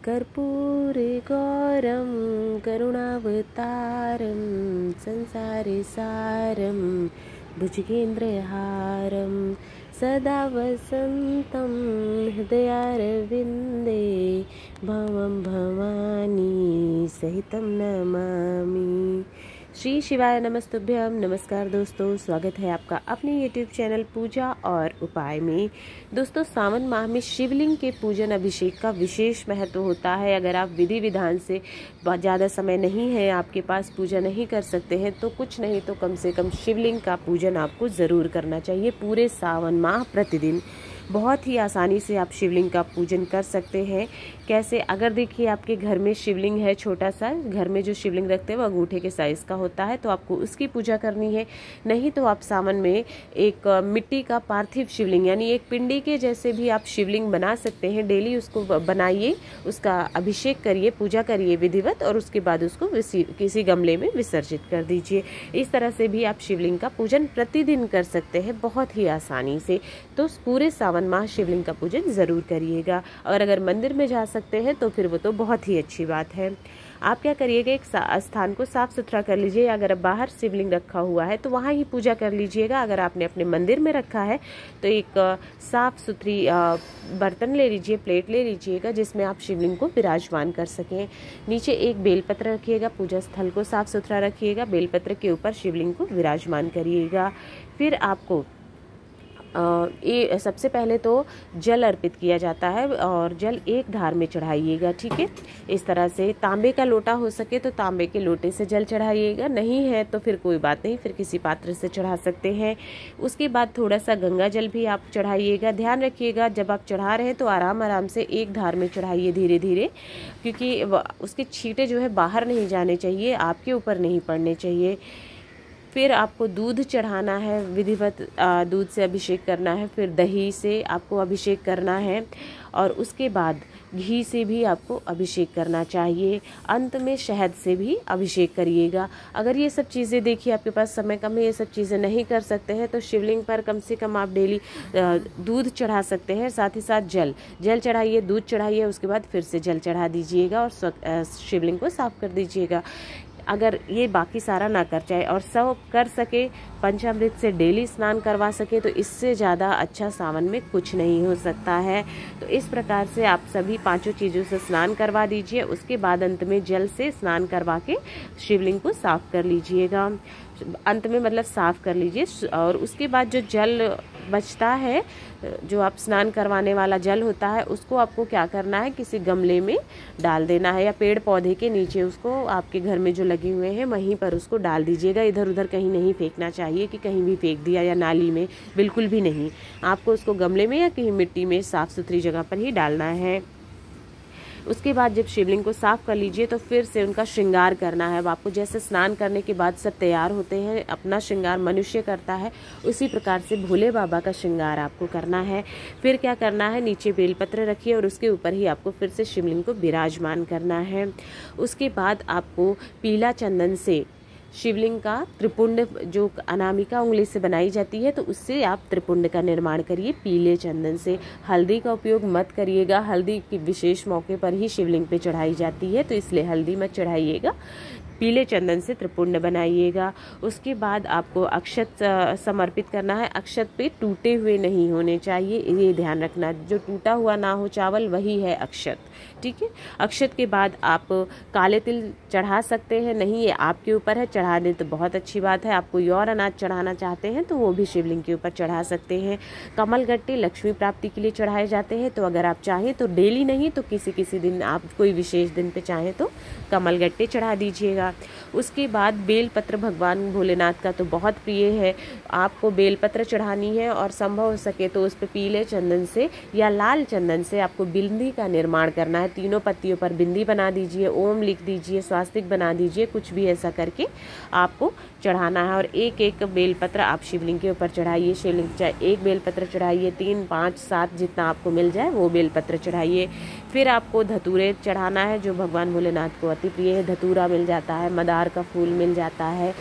कर्पूरगौरं करुणावतारं संसारसारं भुजगेन्द्रहारं सदा वसन्तं हृदयारविन्दे भवं भवानी सहितं नमामि। श्री शिवाय नमस्तुभ्यम। नमस्कार दोस्तों, स्वागत है आपका अपने YouTube चैनल पूजा और उपाय में। दोस्तों, सावन माह में शिवलिंग के पूजन अभिषेक का विशेष महत्व होता है। अगर आप विधि विधान से ज़्यादा समय नहीं है, आपके पास पूजा नहीं कर सकते हैं, तो कुछ नहीं तो कम से कम शिवलिंग का पूजन आपको ज़रूर करना चाहिए। पूरे सावन माह प्रतिदिन बहुत ही आसानी से आप शिवलिंग का पूजन कर सकते हैं। कैसे? अगर देखिए आपके घर में शिवलिंग है, छोटा सा घर में जो शिवलिंग रखते हैं वो अंगूठे के साइज़ का होता है, तो आपको उसकी पूजा करनी है। नहीं तो आप सावन में एक मिट्टी का पार्थिव शिवलिंग यानी एक पिंडी के जैसे भी आप शिवलिंग बना सकते हैं। डेली उसको बनाइए, उसका अभिषेक करिए, पूजा करिए विधिवत, और उसके बाद उसको किसी गमले में विसर्जित कर दीजिए। इस तरह से भी आप शिवलिंग का पूजन प्रतिदिन कर सकते हैं बहुत ही आसानी से। तो पूरे सावन माह शिवलिंग का पूजन ज़रूर करिएगा। और अगर मंदिर में जा सकते हैं तो फिर वो तो बहुत ही अच्छी बात है। आप क्या करिएगा, एक स्थान को साफ सुथरा कर लीजिए। अगर बाहर शिवलिंग रखा हुआ है तो वहाँ ही पूजा कर लीजिएगा। अगर आपने अपने मंदिर में रखा है तो एक साफ सुथरी बर्तन ले लीजिए, प्लेट ले लीजिएगा, जिसमें आप शिवलिंग को विराजमान कर सकें। नीचे एक बेलपत्र रखिएगा, पूजा स्थल को साफ सुथरा रखिएगा, बेलपत्र के ऊपर शिवलिंग को विराजमान करिएगा। फिर आपको ये सबसे पहले तो जल अर्पित किया जाता है और जल एक धार में चढ़ाइएगा, ठीक है। इस तरह से तांबे का लोटा हो सके तो तांबे के लोटे से जल चढ़ाइएगा, नहीं है तो फिर कोई बात नहीं, फिर किसी पात्र से चढ़ा सकते हैं। उसके बाद थोड़ा सा गंगा जल भी आप चढ़ाइएगा। ध्यान रखिएगा जब आप चढ़ा रहे हैं तो आराम आराम से एक धार में चढ़ाइए, धीरे धीरे, क्योंकि उसके छींटे जो है बाहर नहीं जाने चाहिए, आपके ऊपर नहीं पड़ने चाहिए। फिर आपको दूध चढ़ाना है, विधिवत दूध से अभिषेक करना है। फिर दही से आपको अभिषेक करना है और उसके बाद घी से भी आपको अभिषेक करना चाहिए। अंत में शहद से भी अभिषेक करिएगा। अगर ये सब चीज़ें, देखिए आपके पास समय कम है, ये सब चीज़ें नहीं कर सकते हैं, तो शिवलिंग पर कम से कम आप डेली दूध चढ़ा सकते हैं, साथ ही साथ जल चढ़ाइए, दूध चढ़ाइए, उसके बाद फिर से जल चढ़ा दीजिएगा और शिवलिंग को साफ कर दीजिएगा। अगर ये बाकी सारा ना कर चाहे और सब कर सके, पंचामृत से डेली स्नान करवा सके, तो इससे ज़्यादा अच्छा सावन में कुछ नहीं हो सकता है। तो इस प्रकार से आप सभी पांचों चीज़ों से स्नान करवा दीजिए। उसके बाद अंत में जल से स्नान करवा के शिवलिंग को साफ कर लीजिएगा। अंत में मतलब साफ कर लीजिए। और उसके बाद जो जल बचता है, जो आप स्नान करवाने वाला जल होता है, उसको आपको क्या करना है, किसी गमले में डाल देना है या पेड़ पौधे के नीचे, उसको आपके घर में जो लगे हुए हैं वहीं पर उसको डाल दीजिएगा। इधर उधर कहीं नहीं फेंकना चाहिए कि कहीं भी फेंक दिया या नाली में, बिल्कुल भी नहीं। आपको उसको गमले में या कहीं मिट्टी में साफ सुथरी जगह पर ही डालना है। उसके बाद जब शिवलिंग को साफ कर लीजिए तो फिर से उनका श्रृंगार करना है। अब आपको जैसे स्नान करने के बाद सब तैयार होते हैं, अपना श्रृंगार मनुष्य करता है, उसी प्रकार से भोले बाबा का श्रृंगार आपको करना है। फिर क्या करना है, नीचे बेलपत्र रखिए और उसके ऊपर ही आपको फिर से शिवलिंग को विराजमान करना है। उसके बाद आपको पीला चंदन से शिवलिंग का त्रिपुंड, जो अनामिका उंगली से बनाई जाती है, तो उससे आप त्रिपुंड का निर्माण करिए पीले चंदन से। हल्दी का उपयोग मत करिएगा, हल्दी के विशेष मौके पर ही शिवलिंग पे चढ़ाई जाती है, तो इसलिए हल्दी मत चढ़ाइएगा। पीले चंदन से त्रिपुंड बनाइएगा। उसके बाद आपको अक्षत समर्पित करना है। अक्षत पे टूटे हुए नहीं होने चाहिए, ये ध्यान रखना। जो टूटा हुआ ना हो चावल, वही है अक्षत, ठीक है। अक्षत के बाद आप काले तिल चढ़ा सकते हैं, नहीं, ये आपके ऊपर है, चढ़ा दें तो बहुत अच्छी बात है। आप कोई और अनाज चढ़ाना चाहते हैं तो वो भी शिवलिंग के ऊपर चढ़ा सकते हैं। कमल गट्टे लक्ष्मी प्राप्ति के लिए चढ़ाए जाते हैं, तो अगर आप चाहें तो डेली नहीं तो किसी किसी दिन, आप कोई विशेष दिन पे चाहें तो कमल गट्टे चढ़ा दीजिएगा। उसके बाद बेलपत्र भगवान भोलेनाथ का तो बहुत प्रिय है। आपको बेलपत्र चढ़ानी है और संभव हो सके तो उस पर पीले चंदन से या लाल चंदन से आपको बिंदी का निर्माण करना है। तीनों पत्तियों पर बिंदी बना दीजिए, ओम लिख दीजिए, स्वास्तिक बना दीजिए, कुछ भी ऐसा करके आपको चढ़ाना है। और एक एक बेलपत्र आप शिवलिंग के ऊपर चढ़ाइए। शिवलिंग चाहे एक बेलपत्र चढ़ाइए, 3, 5, 7 जितना आपको मिल जाए वो बेलपत्र चढ़ाइए। फिर आपको धतूरे चढ़ाना है, जो भगवान भोलेनाथ को अति प्रिय है। धतूरा मिल जाता है, मदार का फूल मिल जाता है,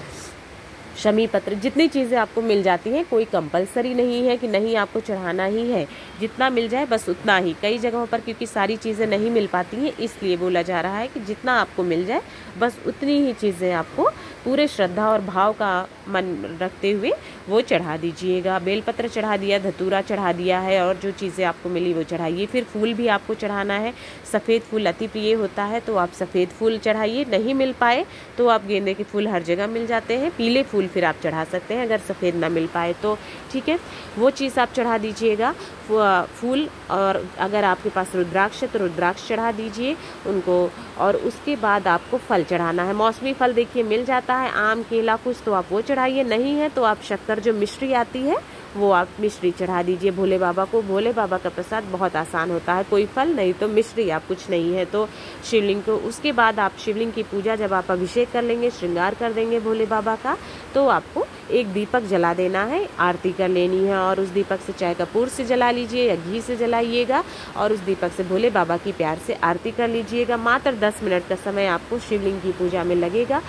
शमी पत्र, जितनी चीज़ें आपको मिल जाती हैं, कोई कंपलसरी नहीं है कि नहीं आपको चढ़ाना ही है, जितना मिल जाए बस उतना ही। कई जगहों पर क्योंकि सारी चीज़ें नहीं मिल पाती हैं, इसलिए बोला जा रहा है कि जितना आपको मिल जाए बस उतनी ही चीज़ें आपको पूरे श्रद्धा और भाव का मन रखते हुए वो चढ़ा दीजिएगा। बेलपत्र चढ़ा दिया, धतूरा चढ़ा दिया है और जो चीज़ें आपको मिली वो चढ़ाइए। फिर फूल भी आपको चढ़ाना है। सफ़ेद फूल अति प्रिय होता है तो आप सफ़ेद फूल चढ़ाइए। नहीं मिल पाए तो आप गेंदे के फूल हर जगह मिल जाते हैं, पीले फूल फिर आप चढ़ा सकते हैं अगर सफ़ेद ना मिल पाए तो, ठीक है। वो चीज़ आप चढ़ा दीजिएगा फूल। और अगर आपके पास रुद्राक्ष है तो रुद्राक्ष चढ़ा दीजिए उनको। और उसके बाद आपको फल चढ़ाना है। मौसमी फल देखिए मिल जाता है, आम केला कुछ, तो आप वो चढ़ाइए। नहीं है तो आप शक्कर जो मिश्री आती है वो आप मिश्री चढ़ा दीजिए भोले बाबा को। भोले बाबा का प्रसाद बहुत आसान होता है, कोई फल नहीं तो मिश्री, आप कुछ नहीं है तो शिवलिंग को। उसके बाद आप शिवलिंग की पूजा जब आप अभिषेक कर लेंगे, श्रृंगार कर देंगे भोले बाबा का, तो आपको एक दीपक जला देना है, आरती कर लेनी है। और उस दीपक से चाहे कपूर से जला लीजिए या घी से जलाइएगा और उस दीपक से भोले बाबा की प्यार से आरती कर लीजिएगा। मात्र 10 मिनट का समय आपको शिवलिंग की पूजा में लगेगा।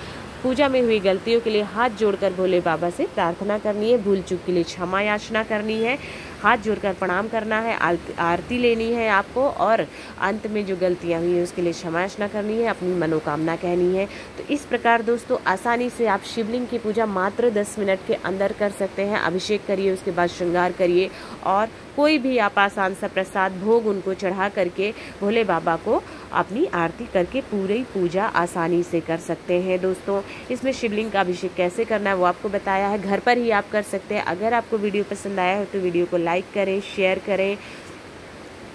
पूजा में हुई गलतियों के लिए हाथ जोड़कर भोले बाबा से प्रार्थना करनी है, भूल चूक के लिए क्षमा याचना करनी है, हाथ जोड़कर प्रणाम करना है, आरती लेनी है आपको और अंत में जो गलतियां हुई हैं उसके लिए क्षमा याचना करनी है, अपनी मनोकामना कहनी है। तो इस प्रकार दोस्तों आसानी से आप शिवलिंग की पूजा मात्र 10 मिनट के अंदर कर सकते हैं। अभिषेक करिए, उसके बाद श्रृंगार करिए और कोई भी आप आसान सा प्रसाद भोग उनको चढ़ा करके भोले बाबा को अपनी आरती करके पूरी पूजा आसानी से कर सकते हैं। दोस्तों इसमें शिवलिंग का अभिषेक कैसे करना है वो आपको बताया है, घर पर ही आप कर सकते हैं। अगर आपको वीडियो पसंद आया हो तो वीडियो को लाइक करें, शेयर करें,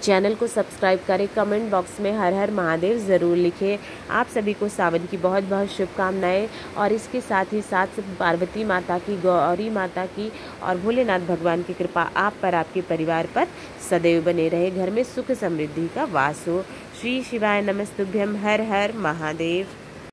चैनल को सब्सक्राइब करें, कमेंट बॉक्स में हर हर महादेव ज़रूर लिखें। आप सभी को सावन की बहुत बहुत शुभकामनाएं। और इसके साथ ही साथ पार्वती माता की, गौरी माता की और भोलेनाथ भगवान की कृपा आप पर, आपके परिवार पर सदैव बने रहे। घर में सुख समृद्धि का वास हो। श्री शिवाय नमस्तुभ्यम। हर हर महादेव।